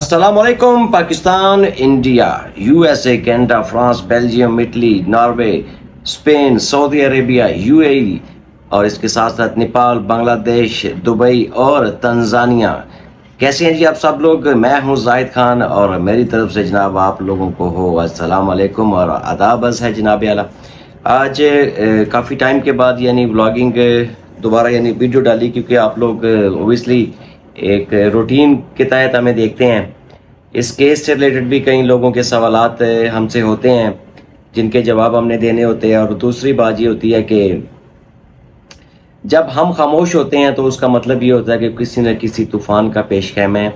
अस्सलामुअलैकुम। Pakistan, India, USA, Canada, France, Belgium, Italy, Norway, Spain, Saudi Arabia, UAE और इसके साथ साथ नेपाल, बांग्लादेश, दुबई और तंजानिया। कैसे हैं जी आप सब लोग? मैं हूं जाहिद खान और मेरी तरफ से जनाब आप लोगों को हो अस्सलामुअलैकुम और आदाब अर्ज़ है जनाब आला। आज काफ़ी टाइम के बाद यानी व्लॉगिंग दोबारा यानी वीडियो डाली, क्योंकि आप लोग ओबियसली एक रूटीन के तहत हमें देखते हैं। इस केस से रिलेटेड भी कई लोगों के सवालात हमसे होते हैं जिनके जवाब हमने देने होते हैं। और दूसरी बात ये होती है कि जब हम खामोश होते हैं तो उसका मतलब ये होता है कि किसी न किसी तूफ़ान का पेशखेम है।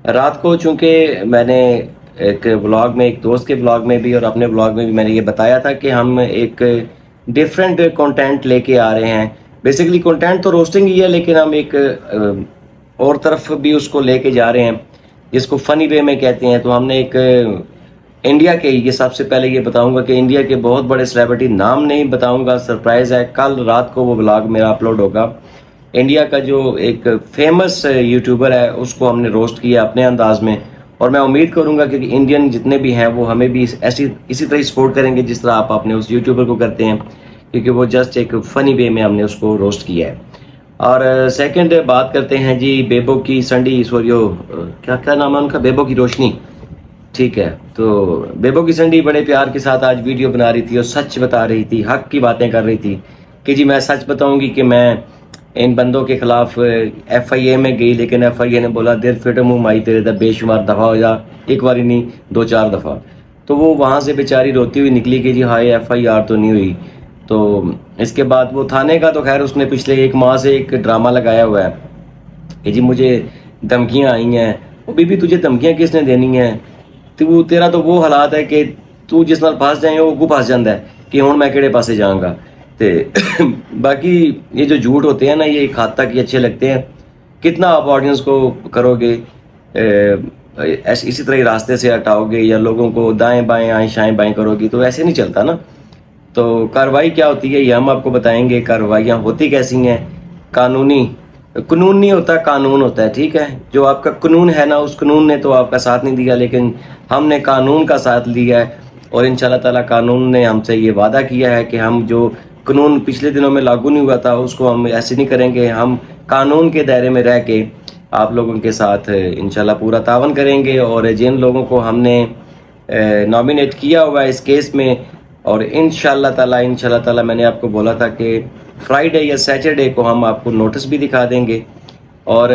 रात को चूँकि मैंने एक व्लॉग में, एक दोस्त के व्लॉग में भी और अपने व्लॉग में भी मैंने ये बताया था कि हम एक डिफरेंट कंटेंट लेके आ रहे हैं। बेसिकली कंटेंट तो रोस्टिंग ही है, लेकिन हम एक और तरफ भी उसको लेके जा रहे हैं जिसको फ़नी वे में कहते हैं। तो हमने एक इंडिया के, ये सबसे पहले ये बताऊंगा कि इंडिया के बहुत बड़े सेलिब्रिटी, नाम नहीं बताऊंगा, सरप्राइज़ है, कल रात को वो व्लॉग मेरा अपलोड होगा। इंडिया का जो एक फेमस यूट्यूबर है उसको हमने रोस्ट किया अपने अंदाज में, और मैं उम्मीद करूंगा कि इंडियन जितने भी हैं वो हमें भी इसी तरह सपोर्ट करेंगे जिस तरह आप अपने उस यूट्यूबर को करते हैं, क्योंकि वो जस्ट एक फ़नी वे में हमने उसको रोस्ट किया है। और सेकंड बात करते हैं जी बेबो की संडी, सॉरी क्या नाम है उनका, बेबो की रोशनी, ठीक है। तो बेबो की संडी बड़े प्यार के साथ आज वीडियो बना रही थी और सच बता रही थी, हक की बातें कर रही थी कि जी मैं सच बताऊंगी कि मैं इन बंदों के खिलाफ FIA में गई, लेकिन FIA ने बोला देर फिट मुँह माई तेरे दा बेशुमार दफ़ा हो जा, एक बारी नहीं 2-4 दफ़ा। तो वो वहाँ से बेचारी रोती हुई निकली कि जी हाय FIR तो नहीं हुई। तो इसके बाद वो थाने का, तो खैर उसने पिछले 1 माह से एक ड्रामा लगाया हुआ है कि जी मुझे धमकियाँ आई हैं। वो बीबी तुझे धमकियाँ किसने देनी है? तो तेरा तो वो हालात है कि तू जिस नाल फस जाए वो फस जाता है कि हुण मैं किहड़े पासे जाऊँगा। तो बाकी ये जो झूठ होते हैं ना, ये एक हद तक ये अच्छे लगते हैं। कितना आप ऑडियंस को करोगे इसी तरह रास्ते से हटाओगे या लोगों को दाएं बाएं आएँ शाएं बाएं करोगी, तो ऐसे नहीं चलता ना। तो कार्रवाई क्या होती है ये हम आपको बताएंगे। कार्रवाइयाँ होती कैसी हैं? कानून नहीं होता, कानून होता है, ठीक है। जो आपका कानून है ना, उस कानून ने तो आपका साथ नहीं दिया, लेकिन हमने कानून का साथ लिया है। और इंशाल्लाह ताला कानून ने हमसे ये वादा किया है कि हम जो कानून पिछले दिनों में लागू नहीं हुआ था उसको हम ऐसे नहीं करेंगे। हम कानून के दायरे में रह के आप लोगों के साथ इंशाल्लाह पूरा तावन करेंगे। और जिन लोगों को हमने नॉमिनेट किया हुआ है इस केस में, और इंशाल्लाह ताला मैंने आपको बोला था कि फ्राइडे या सैटरडे को हम आपको नोटिस भी दिखा देंगे। और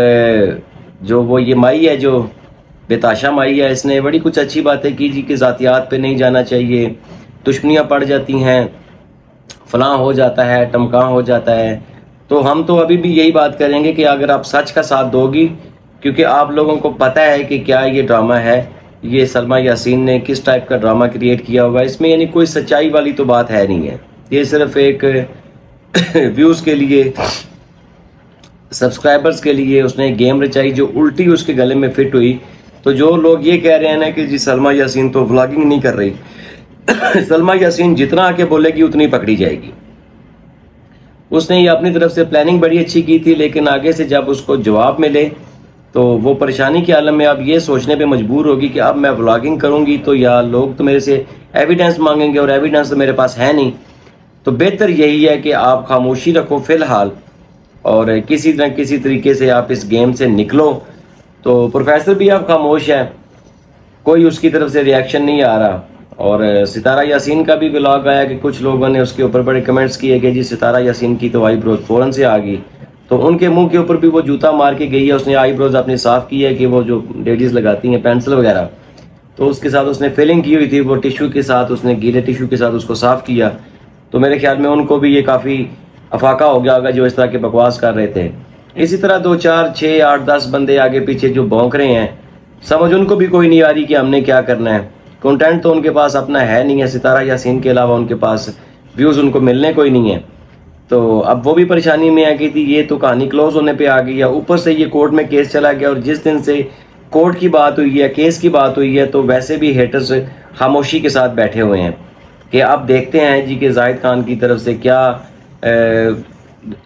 जो वो ये माई है, जो बेताशा माई है, इसने बड़ी कुछ अच्छी बातें की जी कि ज़ातियात पे नहीं जाना चाहिए, दुश्मनियाँ पड़ जाती हैं, फलां हो जाता है, टमकां हो जाता है। तो हम तो अभी भी यही बात करेंगे कि अगर आप सच का साथ दोगी, क्योंकि आप लोगों को पता है कि क्या ये ड्रामा है, ये सलमा यासीन ने किस टाइप का ड्रामा क्रिएट किया हुआ है। इसमें यानी कोई सच्चाई वाली तो बात है नहीं है, ये सिर्फ एक व्यूज़ के लिए, सब्सक्राइबर्स के लिए उसने गेम रचाई जो उल्टी उसके गले में फिट हुई। तो जो लोग ये कह रहे हैं ना कि जी सलमा यासीन तो व्लॉगिंग नहीं कर रही सलमा यासीन जितना आके बोलेगी उतनी पकड़ी जाएगी। उसने ये अपनी तरफ से प्लानिंग बड़ी अच्छी की थी, लेकिन आगे से जब उसको जवाब मिले तो वो परेशानी के आलम में अब ये सोचने पे मजबूर होगी कि अब मैं व्लॉगिंग करूंगी तो या लोग तो मेरे से एविडेंस मांगेंगे, और एविडेंस तो मेरे पास है नहीं। तो बेहतर यही है कि आप खामोशी रखो फ़िलहाल, और किसी न किसी तरीके से आप इस गेम से निकलो। तो प्रोफेसर भी अब खामोश है, कोई उसकी तरफ से रिएक्शन नहीं आ रहा। और सितारा यासीन का भी व्लॉग आया कि कुछ लोगों ने उसके ऊपर बड़े कमेंट्स किए कि जी सितारा यासीन की तो आईब्रोज फ़ौरन से आ गई। तो उनके मुंह के ऊपर भी वो जूता मार के गई है, उसने आईब्रोज अपनी साफ़ की है कि वो जो लेडीज़ लगाती हैं पेंसिल वगैरह, तो उसके साथ उसने फिलिंग की हुई थी, वो टिशू के साथ उसने गीले टिशू के साथ उसको साफ़ किया। तो मेरे ख्याल में उनको भी ये काफ़ी अफाका हो गया होगा जो इस तरह के बकवास कर रहे थे। इसी तरह 2, 4, 6, 8, 10 बंदे आगे पीछे जो भौंक रहे हैं, समझ उनको भी कोई नहीं आ रही कि हमने क्या करना है। कंटेंट तो उनके पास अपना है नहीं है, सितारा यासीन के अलावा उनके पास व्यूज़ उनको मिलने कोई नहीं है। तो अब वो भी परेशानी में आ गई थी, ये तो कहानी क्लोज होने पे आ गई है। ऊपर से ये कोर्ट में केस चला गया, और जिस दिन से कोर्ट की बात हुई है, केस की बात हुई है, तो वैसे भी हेटर्स खामोशी के साथ बैठे हुए हैं कि अब देखते हैं जी कि जाहिद खान की तरफ से क्या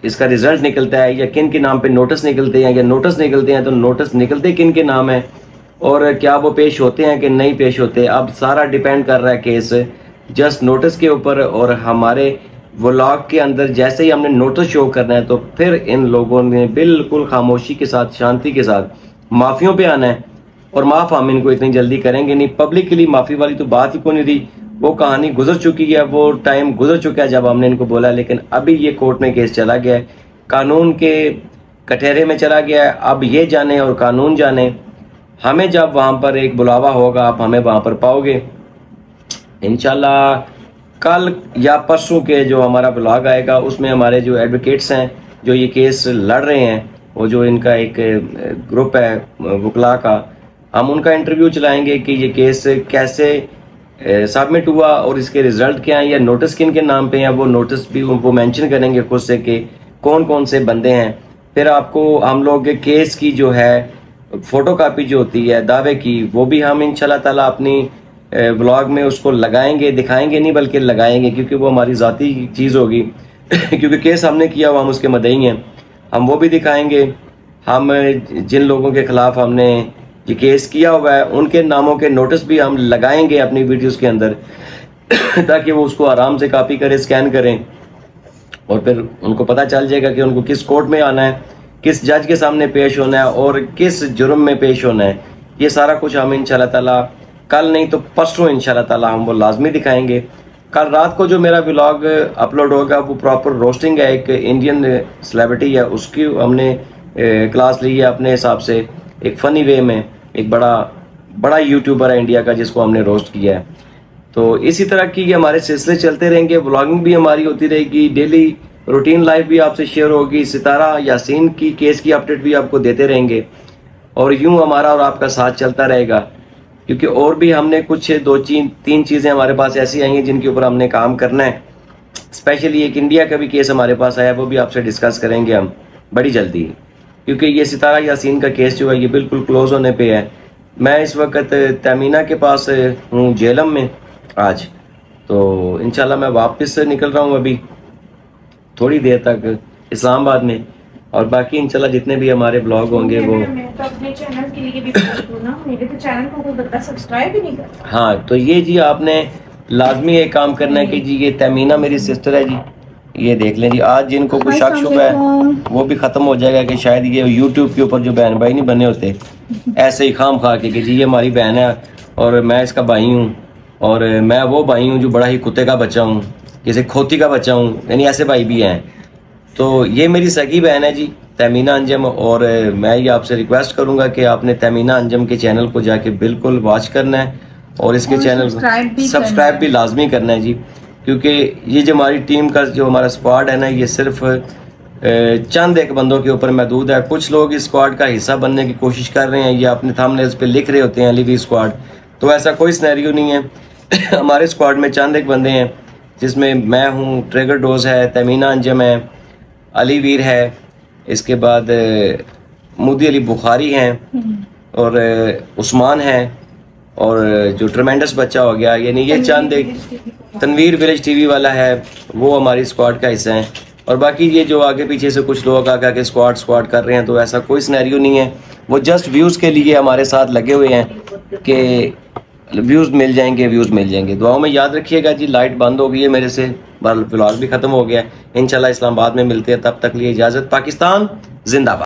इसका रिजल्ट निकलता है, या किन के नाम पे नोटिस निकलते हैं, या नोटिस निकलते हैं तो नोटिस निकलते किन के नाम है। और क्या वो पेश होते हैं कि नहीं पेश होते, अब सारा डिपेंड कर रहा है केस जस्ट नोटिस के ऊपर। और हमारे व्लॉग के अंदर जैसे ही हमने नोटिस शो करना है तो फिर इन लोगों ने बिल्कुल खामोशी के साथ, शांति के साथ माफ़ियों पे आना है। और माफ़ हम इनको इतनी जल्दी करेंगे नहीं, पब्लिकली माफ़ी वाली तो बात ही कोई नहीं रही, वो कहानी गुजर चुकी है, वो टाइम गुजर चुका है जब हमने इनको बोला। लेकिन अभी ये कोर्ट में केस चला गया है, कानून के कटहरे में चला गया है। अब ये जाने और कानून जाने, हमें जब वहाँ पर एक बुलावा होगा आप हमें वहाँ पर पाओगे इंशाल्लाह। कल या परसों के जो हमारा ब्लॉग आएगा उसमें हमारे जो एडवोकेट्स हैं जो ये केस लड़ रहे हैं, वो जो इनका एक ग्रुप है वकला का, हम उनका इंटरव्यू चलाएंगे कि ये केस कैसे सबमिट हुआ और इसके रिजल्ट क्या हैं, या नोटिस किन के नाम पे हैं, वो नोटिस भी उनको मेंशन करेंगे खुद से कि कौन कौन से बंदे हैं। फिर आपको हम लोग केस की जो है फोटोकॉपी जो होती है दावे की, वो भी हम इंशाल्लाह ताला अपनी व्लॉग में उसको लगाएंगे, दिखाएंगे नहीं बल्कि लगाएंगे, क्योंकि वो हमारी ज़ाती चीज़ होगी क्योंकि केस हमने किया हुआ, हम उसके मदई हैं, हम वो भी दिखाएंगे। हम जिन लोगों के ख़िलाफ़ हमने ये केस किया हुआ है उनके नामों के नोटिस भी हम लगाएंगे अपनी वीडियोस के अंदर ताकि वो उसको आराम से कॉपी करें, स्कैन करें, और फिर उनको पता चल जाएगा कि उनको किस कोर्ट में आना है, किस जज के सामने पेश होना है और किस जुर्म में पेश होना है। ये सारा कुछ हम इंशाल्लाह ताला कल नहीं तो परसों इंशाल्लाह ताला हम वो लाजमी दिखाएंगे। कल रात को जो मेरा व्लॉग अपलोड होगा वो प्रॉपर रोस्टिंग है, एक इंडियन सेलिब्रिटी है उसकी हमने क्लास ली है अपने हिसाब से, एक फ़नी वे में, एक बड़ा यूट्यूबर है इंडिया का जिसको हमने रोस्ट किया है। तो इसी तरह की हमारे सिलसिले चलते रहेंगे, व्लॉगिंग भी हमारी होती रहेगी, डेली रूटीन लाइफ भी आपसे शेयर होगी, सितारा यासीन की केस की अपडेट भी आपको देते रहेंगे, और यूं हमारा और आपका साथ चलता रहेगा। क्योंकि और भी हमने कुछ 2-3 चीज़ें हमारे पास ऐसी आई हैं जिनके ऊपर हमने काम करना है। स्पेशली एक इंडिया का भी केस हमारे पास आया, वो भी आपसे डिस्कस करेंगे हम बड़ी जल्दी, क्योंकि ये सितारा यासीन का केस जो है ये बिल्कुल क्लोज होने पे है। मैं इस वक्त तमीना के पास हूँ जेलम में आज, तो इंशाल्लाह मैं वापस निकल रहा हूँ अभी थोड़ी देर तक इस्लामाबाद में, और बाकी इंशाल्लाह जितने भी हमारे ब्लॉग होंगे वो तो अपने चैनल के लिए भी बोल ना, मेरे तो चैनल को कोई बंदा सब्सक्राइब ही नहीं करता। हाँ, तो ये जी आपने लाजमी एक काम करना है कि जी ये तमीना मेरी सिस्टर है जी, ये देख लें जी। आज जिनको कुछ शक शुबा है वो भी ख़त्म हो जाएगा कि शायद ये यूट्यूब के ऊपर जो बहन भाई नहीं बने होते ऐसे ही खाम खा के कि जी ये हमारी बहन है और मैं इसका भाई हूँ, और मैं वो भाई हूँ जो बड़ा ही कुत्ते का बच्चा हूँ, किसी खोती का बच्चा हूँ, यानी ऐसे भाई भी हैं। तो ये मेरी सगी बहन है जी तमीना अंजम, और मैं ये आपसे रिक्वेस्ट करूँगा कि आपने तमीना अंजम के चैनल को जाके बिल्कुल वॉच करना है और इसके चैनल को सब्सक्राइब भी लाजमी करना है जी, क्योंकि ये जो हमारी टीम का जो हमारा स्क्वाड है ना, ये सिर्फ चंद एक बंदों के ऊपर महदूद है। कुछ लोग इस स्क्वाड का हिस्सा बनने की कोशिश कर रहे हैं, ये अपने थंबनेल्स पे लिख रहे होते हैं अलीवी स्क्वाड, तो ऐसा कोई सिनेरियो नहीं है हमारे स्क्वाड में चंद एक बंदे हैं जिसमें मैं हूँ, ट्रिगर डोज है, तमीना अंजम है, अली वीर है, इसके बाद मुदी अली बुखारी हैं, और उस्मान है, और जो ट्रमेंडस बच्चा हो गया, यानी ये चंद एक तनवीर विलेज टीवी वाला है वो हमारी स्क्वाड का हिस्सा है। और बाकी ये जो आगे पीछे से कुछ लोग आकर के स्क्वाड कर रहे हैं, तो ऐसा कोई सिनेरियो नहीं है, वो जस्ट व्यूज़ के लिए हमारे साथ लगे हुए हैं कि व्यूज़ मिल जाएंगे। दुआओं में याद रखिएगा जी। लाइट बंद हो गई है मेरे से, व्लॉग भी ख़त्म हो गया है। इंशाल्लाह इस्लामाबाद में मिलते हैं, तब तक लिए इजाज़त। पाकिस्तान जिंदाबाद।